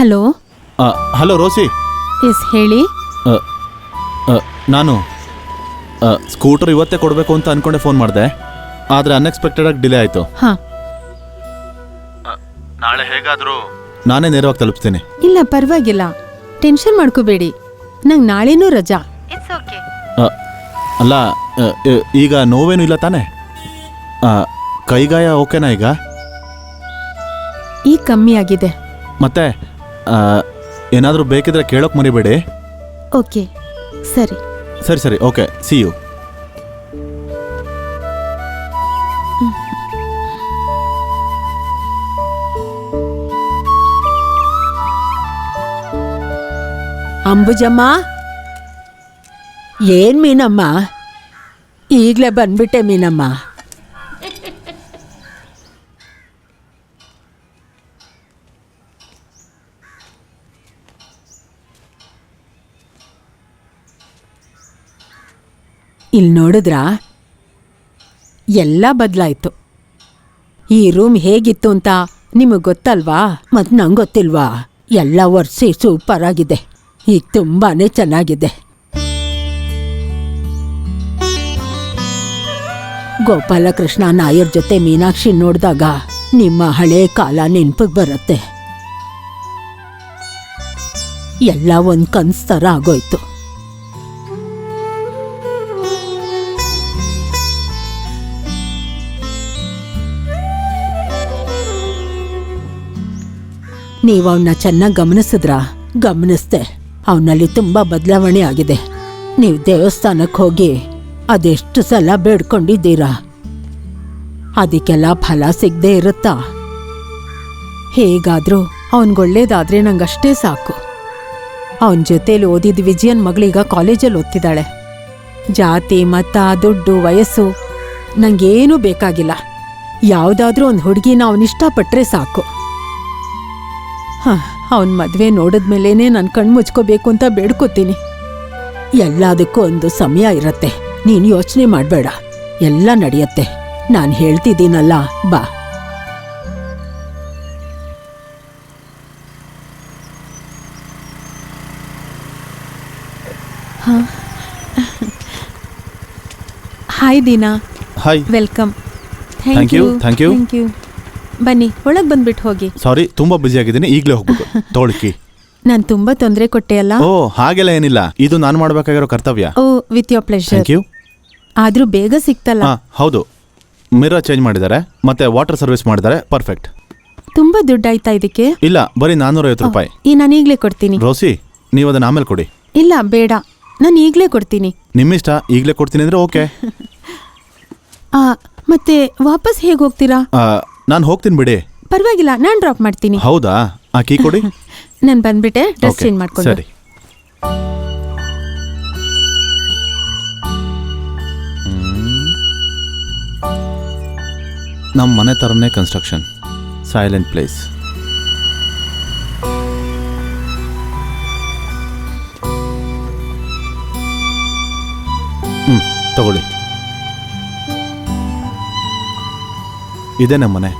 Hello. Hello ರೋಸಿ. S ಹೇಳಿ. ನಾನು scooter ಇವತ್ತೇ ಕೊಡಬೇಕು ಅಂತ ಅನ್ಕೊಂಡೆ ಫೋನ್ ಮಾಡಿದೆ, ಆದರೆ ಅನ್ಎಕ್ಸ್ಪೆಕ್ಟೆಡ್ ಆಗಿ ಡಿಲೇ ಆಯಿತು. ಹಾಂ, ನಾಳೆ ಹೇಗಾದರೂ ನಾನೇ ನೇರವಾಗಿ ತಲುಪಿಸ್ತೀನಿ. ಇಲ್ಲ ಪರವಾಗಿಲ್ಲ, ಟೆನ್ಷನ್ ಮಾಡ್ಕೋಬೇಡಿ, ನಂಗೆ ನಾಳೆನೂ ರಜಾ. It's okay. ಅಲ್ಲ, ಈಗ ನೋವೇನು ಇಲ್ಲ ತಾನೇ? ಕೈಗಾಯ ಓಕೆನಾ ಈಗ? ಈಗ ಕಮ್ಮಿ ಆಗಿದೆ. ಮತ್ತೆ ಏನಾದರೂ ಬೇಕಿದ್ರೆ ಕೇಳೋಕೆ ಮರಿಬೇಡಿ. ಓಕೆ, ಸರಿ ಸರಿ ಸರಿ, ಓಕೆ, ಸಿ ಯು. ಅಂಬುಜಮ್ಮ, ಏನ್ ಮೀನಮ್ಮ, ಈಗಲೇ ಬಂದ್ಬಿಟ್ಟೆ ಮೀನಮ್ಮ. ಇಲ್ಲಿ ನೋಡಿದ್ರಾ, ಎಲ್ಲ ಬದಲಾಯ್ತು. ಈ ರೂಮ್ ಹೇಗಿತ್ತು ಅಂತ ನಿಮಗೆ ಗೊತ್ತಲ್ವಾ? ಮತ್ತು ನಂಗೆ ಗೊತ್ತಿಲ್ವಾ? ಎಲ್ಲ ಒರೆಸಿ ಸೂಪರ್ ಆಗಿದೆ. ಈಗ ತುಂಬಾನೇ ಚೆನ್ನಾಗಿದೆ. ಗೋಪಾಲಕೃಷ್ಣ ನಾಯರ್ ಜೊತೆ ಮೀನಾಕ್ಷಿ ನೋಡಿದಾಗ ನಿಮ್ಮ ಹಳೆ ಕಾಲ ನೆನಪಿಗೆ ಬರುತ್ತೆ. ಎಲ್ಲ ಒಂದು ಕನ್ಸ್ ಥರ ಆಗೋಯ್ತು. ನೀವು ಅವನ್ನ ಚೆನ್ನಾಗಿ ಗಮನಿಸಿದ್ರಾ? ಗಮನಿಸ್ದೆ, ಅವನಲ್ಲಿ ತುಂಬಾ ಬದಲಾವಣೆ ಆಗಿದೆ. ನೀವು ದೇವಸ್ಥಾನಕ್ಕೆ ಹೋಗಿ ಅದೆಷ್ಟು ಸಲ ಬೇಡ್ಕೊಂಡಿದ್ದೀರಾ? ಅದಕ್ಕೆಲ್ಲ ಫಲ ಸಿಗದೆ ಇರುತ್ತಾ? ಹೇಗಾದ್ರೂ ಅವನ್ಗೊಳ್ಳೇದಾದ್ರೆ ನಂಗಷ್ಟೇ ಸಾಕು. ಅವನ ಜೊತೇಲಿ ಓದಿದ ವಿಜಯನ್ ಮಗಳೀಗ ಕಾಲೇಜಲ್ಲಿ ಓದ್ತಿದ್ದಾಳೆ. ಜಾತಿ, ಮತ, ದುಡ್ಡು, ವಯಸ್ಸು ನಂಗೇನೂ ಬೇಕಾಗಿಲ್ಲ. ಯಾವುದಾದ್ರೂ ಒಂದು ಹುಡುಗಿನ ಅವನಿಷ್ಟಪಟ್ರೆ ಸಾಕು. ಅವನ ಮದುವೆ ನೋಡಿದ್ಮೇಲೇನೆ ನಾನು ಕಣ್ಣು ಮುಚ್ಕೋಬೇಕು ಅಂತ ಬೇಡ್ಕೋತೀನಿ. ಎಲ್ಲದಕ್ಕೂ ಒಂದು ಸಮಯ ಇರತ್ತೆ, ನೀನು ಯೋಚನೆ ಮಾಡಬೇಡ, ಎಲ್ಲ ನಡೆಯತ್ತೆ. ನಾನು ಹೇಳ್ತಿದ್ದೀನಲ್ಲ, ಬಾ. Hi Deena. Hi. Welcome. Thank you. Thank you. Thank you. ಬನ್ನಿ, ಒಳಗೆ ಬಂದ್ಬಿಟ್ಟು ಹೋಗಿ. ಸಾರಿ, ತುಂಬ ಬ್ಯುಸಿ ಆಗಿದ್ದೀನಿ, ಈಗಲೇ ಹೋಗ್ಬೇಕು. ತಗೊಳ್ಕಿ. ನಾನು ತುಂಬಾ ತೊಂದರೆ ಕೊಟ್ಟೆ ಅಲ್ಲ? ಓ, ಹಾಗೆಲ್ಲ ಏನಿಲ್ಲ, ಇದು ನಾನು ಮಾಡಬೇಕಾಗಿರೋ ಕರ್ತವ್ಯ. Oh, with your pleasure. Thank you. ಆದ್ರೂ ಬೇಗ ಸಿಕ್ತಲ್ಲ? ಹೌದು, ಮಿರರ್ ಚೇಂಜ್ ಮಾಡಿದ್ದಾರೆ, ಮತ್ತೆ ವಾಟರ್ ಸರ್ವಿಸ್ ಮಾಡಿದ್ದಾರೆ. ಪರ್ಫೆಕ್ಟ್. ತುಂಬಾ ದುಡ್ಡಾಯ್ತಾ ಇದಕ್ಕೆ? ಇಲ್ಲ, ಬರೀ 450 ರೂಪಾಯಿ. ಈ ನಾನು ಈಗಲೇ ಕೊಡ್ತೀನಿ. ರೋಸಿ, ನೀವು ಅದನ್ನ ಆಮೇಲೆ ಕೊಡಿ. ಇಲ್ಲ ಬೇಡ, ನಾನು ಈಗಲೇ ಕೊಡ್ತೀನಿ. ನಿಮ್ಮಿಷ್ಟ, ಈಗಲೇ ಕೊಡ್ತೀನಿ ಅಂದ್ರೆ ಓಕೆ. ಮತ್ತೆ ವಾಪಸ್ ಹೇಗೆ ಹೋಗ್ತೀರಾ? ನಾನು ಹೋಗ್ತೀನಿ ಬಿಡಿ. ಪರವಾಗಿಲ್ಲ, ನಾನು ಡ್ರಾಪ್ ಮಾಡ್ತೀನಿ. ಹೌದಾ? ಕೀ ಕೊಡಿ. ನಾನು ಬಂದ್ಬಿಟ್ಟೆ, ಡ್ರೆಸ್ ಚೇಂಜ್ ಮಾಡ್ಕೊಂಡು. ಸರಿ. ನಮ್ಮ ಮನೆ ಥರನೇ ಕನ್ಸ್ಟ್ರಕ್ಷನ್, ಸೈಲೆಂಟ್ ಪ್ಲೇಸ್. ತಗೊಳ್ಳಿ, ಇದೇ ನಮ್ಮ ಮನೆ.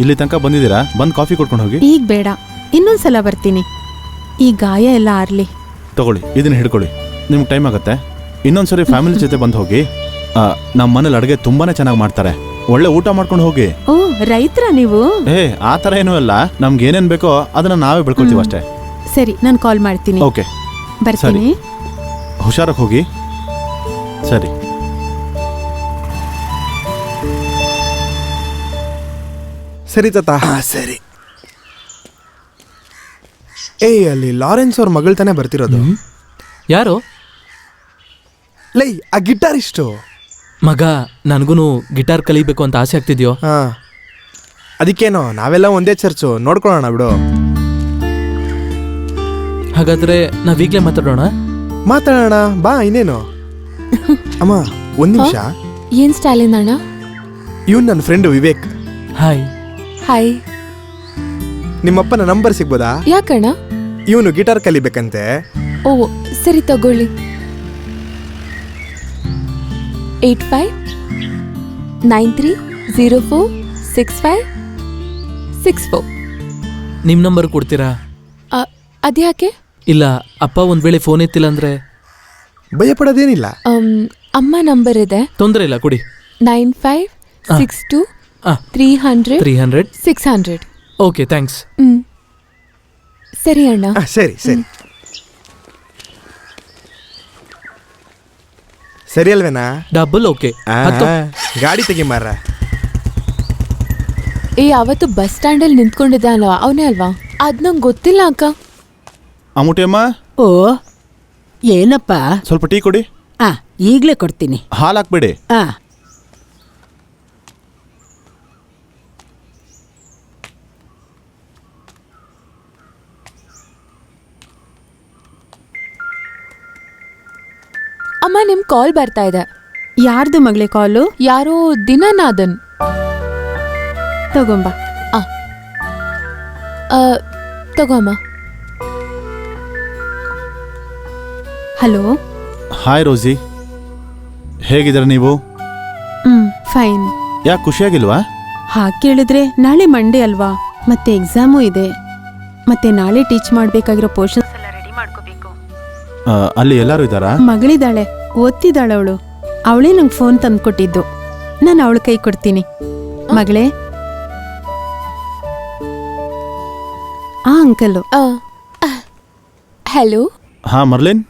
ಇಲ್ಲಿ ತನಕ ಬಂದಿದ್ದೀರಾ? ಬಂದು ಕಾಫಿ ಕೊಡ್ಕೊಂಡು ಹೋಗಿ. ಈಗ ಬೇಡ, ಇನ್ನೊಂದ್ಸಲ ಬರ್ತೀನಿ. ಈ ಗಾಯ ಎಲ್ಲ ಆರ್ಲಿ. ತಗೊಳ್ಳಿ, ಇದನ್ನ ಹಿಡ್ಕೊಳ್ಳಿ, ನಿಮ್ಗೆ ಟೈಮ್ ಆಗುತ್ತೆ. ಇನ್ನೊಂದ್ಸರಿ ಫ್ಯಾಮಿಲಿ ಜೊತೆ ಬಂದು ಹೋಗಿ. ನಮ್ಮ ಮನೇಲಿ ಅಡುಗೆ ತುಂಬಾನೇ ಚೆನ್ನಾಗಿ ಮಾಡ್ತಾರೆ, ಒಳ್ಳೆ ಊಟ ಮಾಡ್ಕೊಂಡು ಹೋಗಿ. ಓ, ರೈತರ ನೀವು? ಆ ಥರ ಏನೂ ಇಲ್ಲ, ನಮ್ಗೆ ಏನೇನು ಬೇಕೋ ಅದನ್ನ ನಾವೇ ಬೆಳ್ಕೊಳ್ತೀವಿ ಅಷ್ಟೇ. ಸರಿ, ನಾನು ಕಾಲ್ ಮಾಡ್ತೀನಿ. ಓಕೆ, ಬರ್ತೀನಿ. ಹುಷಾರಾಗಿ ಹೋಗಿ. ಸರಿ. ಸರಿ ತಾತ. ಸರಿ. ಅಲ್ಲಿ ಲಾರೆನ್ಸ್ ಅವ್ರ ಮಗಳು ತಾನೇ ಬರ್ತಿರೋದು? ಯಾರು? ಲೈ, ಆ ಗಿಟಾರಿಸ್ಟು ಮಗ. ನನಗೂ ಗಿಟಾರ್ ಕಲಿಬೇಕು ಅಂತ ಆಸೆ ಆಗ್ತಿದ್ಯೋ? ಅದಕ್ಕೇನೋ, ನಾವೆಲ್ಲ ಒಂದೇ ಚರ್ಚು, ನೋಡ್ಕೊಳ್ಳೋಣ ಬಿಡು. ಹಾಗಾದ್ರೆ ನಾವೀಗ್ಲೇ ಮಾತಾಡೋಣ ಬಾ. ಇನ್ನೇನು ಅಮ್ಮ, ಒಂದ್ ನಿಮಿಷ. ಏನ್ ಸ್ಟಾಲಿನ್ ಅಣ್ಣ? ಇವನ್ ನನ್ನ ಫ್ರೆಂಡ್ ವಿವೇಕ್. ಹಾಯ್. ಹಾಯ್. ನಿಮ್ಮಪ್ಪನ ನಂಬರ್ ಸಿಗ್ಬೋದಾ? ಯಾಕಣ್ಣ? ಇವನು ಗಿಟಾರ್ ಕಲಿಬೇಕಂತೆ. ಓ, ಸರಿ ತಗೊಳ್ಳಿ. 8593046564. ನಿಮ್ಮ ನಂಬರ್ ಕೊಡ್ತೀರಾ? ಅದ್ಯಾಕೆ? ಇಲ್ಲ ಅಪ್ಪ ಒಂದ್ ವೇಳೆ ಫೋನ್ ಎತ್ತಿಲ್ಲ ಅಂದ್ರೆ ಭಯ ಪಡೋದೇನಿಲ್ಲ. ಅಮ್ಮ ನಂಬರ್ ಇದೆ, ತೊಂದರೆ ಇಲ್ಲ ಕೊಡಿ. 9562 ಆ. 300 300. 600. Okay thanks. ಸರಿ ಅಣ್ಣ. ಸರಿ ಸರಿ ಸರಿ ಅಲ್ವೇನಾ? Double okay. ಗಾಡಿ ತೆಗಿ ಮಾರ. ಅವತ್ತು ಬಸ್ ಸ್ಟ್ಯಾಂಡಲ್ಲಿ ನಿಂತ್ಕೊಂಡಿದ್ದ ಅಲ್ವಾ, ಅವನೇ ಅಲ್ವಾ? ಅದ್ ನಂಗೆ ಗೊತ್ತಿಲ್ಲ ಅಕ್ಕ. ಅಮ್ಮುಟಿಯಮ್ಮ, ಓ ಏನಪ್ಪ? ಸ್ವಲ್ಪ ಟೀ ಕೊಡಿ. ಈಗ್ಲೇ ಕೊಡ್ತೀನಿ. ಹಾಲು ಹಾಕ್ಬೇಡಿ. ಅಮ್ಮ ನಿಮ್ ಕಾಲ್ ಬರ್ತಾ ಇದೆ. ಯಾರ್ದು ಮಗಳೇ ಕಾಲು? ಯಾರೋ ದಿನನಾದನ್. ತಗೊಂಬ. ತಗೋ ಅಮ್ಮ. ಹಲೋ. ಹಾಯ್ ರೋಸಿ, ಹೇಗಿದ್ದೀರ ನೀವು? ಫೈನ್. ಯಾಕೆ ಖುಷಿಯಾಗಿಲ್ವಾ? ಹಾಗೆ ಕೇಳಿದ್ರೆ ನಾಳೆ ಮಂಡೇ ಅಲ್ವಾ, ಮತ್ತೆ ಎಕ್ಸಾಮು ಇದೆ, ಮತ್ತೆ ನಾಳೆ ಟೀಚ್ ಮಾಡ್ಬೇಕಾಗಿರೋ ಪೋರ್ಷನ್ಸ್ ಎಲ್ಲ ರೆಡಿ ಮಾಡ್ಕೋಬೇಕು. ಅಲ್ಲಿ ಎಲ್ಲರೂ ಇದ್ದಾರಾ? ಮಗಳಿದ್ದಾಳೆ, ಓದ್ತಿದ್ದಾಳೆ ಅವಳು. ಅವಳೇ ನಂಗೆ ಫೋನ್ ತಂದ್ಕೊಟ್ಟಿದ್ದು, ನಾನು ಅವಳ ಕೈ ಕೊಡ್ತೀನಿ. ಮಗಳೇ. ಅಂಕಲು. ಹಲೋ. ಹಾ ಮರ್ಲಿನ್,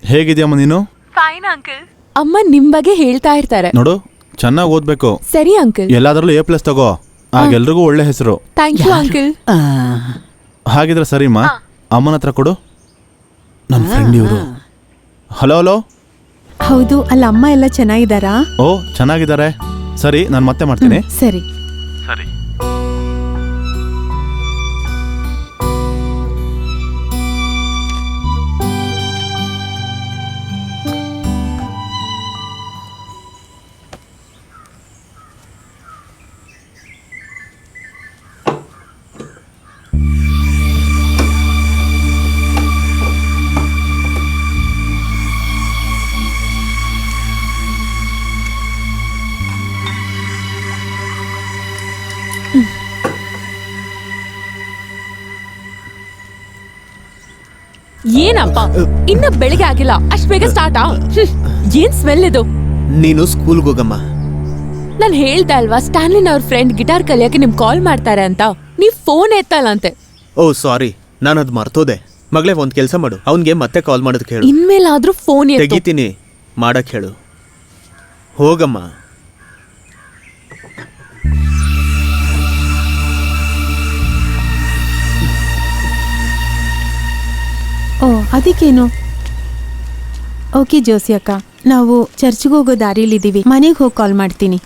ಹೇಗಿದ್ಯಮ್ಮ ನೀನು? Fine uncle. ಅಮ್ಮ ನಿಮ್ ಬಗ್ಗೆ ಹೇಳ್ತಾ ಇರ್ತಾರೆ. ನೋಡು, ಚೆನ್ನಾಗಿ ಓದ್ಬೇಕು. ಸರಿ ಅಂಕಲ್. ಎಲ್ಲಾದ್ರಲ್ಲೂ A+ ತಗೋ, ಆಗೆಲ್ರಿಗೂ ಒಳ್ಳೆ ಹೆಸರು. Thank you uncle. ಹಾಗಿದ್ರೆ ಸರಿಮ್ಮ, ಅಮ್ಮನ ಹತ್ರ ಕೊಡು. ನನ್ನ ಫ್ರೆಂಡ್ ಇವರು. Hello hello. ಹೌದು, ಅಲ್ಲ ಅಮ್ಮ ಎಲ್ಲ ಚೆನ್ನಾಗಿದ್ದಾರಾ? ಓ ಚೆನ್ನಾಗಿದ್ದಾರೆ. ಸರಿ, ನಾನು ಮತ್ತೆ ಮಾಡ್ತೀನಿ. ಸರಿ. ಸರಿ. ಏನಪ್ಪ ಇನ್ನ ಬೆಳಿಗ್ಗೆ ಆಗಿಲ್ಲ, ಅಷ್ಟ್ ಬೇಗ ಸ್ಟಾರ್ಟಾ? ಏನ್ ಸ್ಮೆಲ್ ಇದು? ನೀನು ಸ್ಕೂಲ್ಗೆ ಹೋಗಮ್ಮ. ನಾನ್ ಹೇಳ್ದೆ ಅಲ್ವಾ, ಸ್ಟ್ಯಾನ್ಲಿನ್ ಅವ್ರ ಫ್ರೆಂಡ್ ಗಿಟಾರ್ ಕಲಿಯಕ್ಕೆ ನಿಮ್ ಕಾಲ್ ಮಾಡ್ತಾರೆ ಅಂತ. ನೀವ್ ಫೋನ್ ಎತ್ತಲ್ಲ ಅಂತೆ. ಓ ಸಾರಿ, ನಾನು ಅದು ಮರ್ತೋದೆ. ಮಗಳೇ ಒಂದ್ ಕೆಲಸ ಮಾಡು, ಅವನ್ಗೆ ಮತ್ತೆ ಕಾಲ್ ಮಾಡೋದಕ್ಕೆ ಹೇಳು. ಇನ್ಮೇಲಾದ್ರೂ ಫೋನ್ ತೆಗಿತೀನಿ, ಮಾಡಕ್ ಹೇಳು. ಹೋಗಮ್ಮ. ಓ ಅದಕ್ಕೇನು? ಓಕೆ ಜೋಸಿ ಅಕ್ಕ, ನಾವು ಚರ್ಚ್ಗೆ ಹೋಗೋ ದಾರಿಲಿದ್ದೀವಿ, ಮನೆಗೆ ಹೋಗಿ ಕಾಲ್ ಮಾಡ್ತೀನಿ.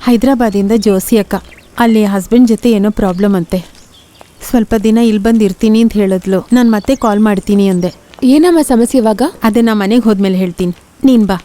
ಹೈದ್ರಾಬಾದಿಂದ ಜೋಸಿ ಅಕ್ಕ, ಅಲ್ಲಿ ಹಸ್ಬೆಂಡ್ ಜೊತೆ ಏನೋ ಪ್ರಾಬ್ಲಮ್ ಅಂತೆ, ಸ್ವಲ್ಪ ದಿನ ಇಲ್ಲಿ ಬಂದಿರ್ತೀನಿ ಅಂತ ಹೇಳಿದ್ಲು. ನಾನು ಮತ್ತೆ ಕಾಲ್ ಮಾಡ್ತೀನಿ ಅಂದೆ. ಏನಮ್ಮ ಸಮಸ್ಯೆ ಇವಾಗ? ಅದನ್ನ ಮನೆಗೆ ಹೋದ್ಮೇಲೆ ಹೇಳ್ತೀನಿ, ನೀನ್ ಬಾ.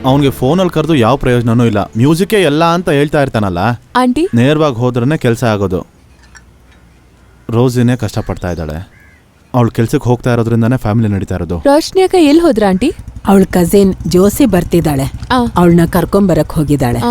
ಅವನಿಗೆ ಫೋನಲ್ಲಿ ಕರೆದು ಯಾವ ಪ್ರಯೋಜನನೂ ಇಲ್ಲ, ಮ್ಯೂಸಿಕ್ಕೇ ಎಲ್ಲ ಅಂತ ಹೇಳ್ತಾ ಇರ್ತಾನಲ್ಲ. ಆಂಟಿ ನೇರವಾಗಿ ಹೋದ್ರೇ ಕೆಲಸ ಆಗೋದು. ರೋಸಿನೇ ಕಷ್ಟಪಡ್ತಾ ಇದ್ದಾಳೆ, ಅವಳು ಕೆಲ್ಸಕ್ಕೆ ಹೋಗ್ತಾ ಇರೋದ್ರಿಂದಾನೇ ಫ್ಯಾಮಿಲಿ ನಡೀತಾ ಇರೋದು. ರೋಶ್ನಿ ಅಕ್ಕ ಎಲ್ಲಿ ಹೋದ್ರ ಆಂಟಿ? ಅವಳ ಕಸಿನ್ ಜೋಸಿ ಬರ್ತಿದ್ದಾಳೆ, ಅವಳನ್ನ ಕರ್ಕೊಂಬರಕ್ ಹೋಗಿದ್ದಾಳೆ.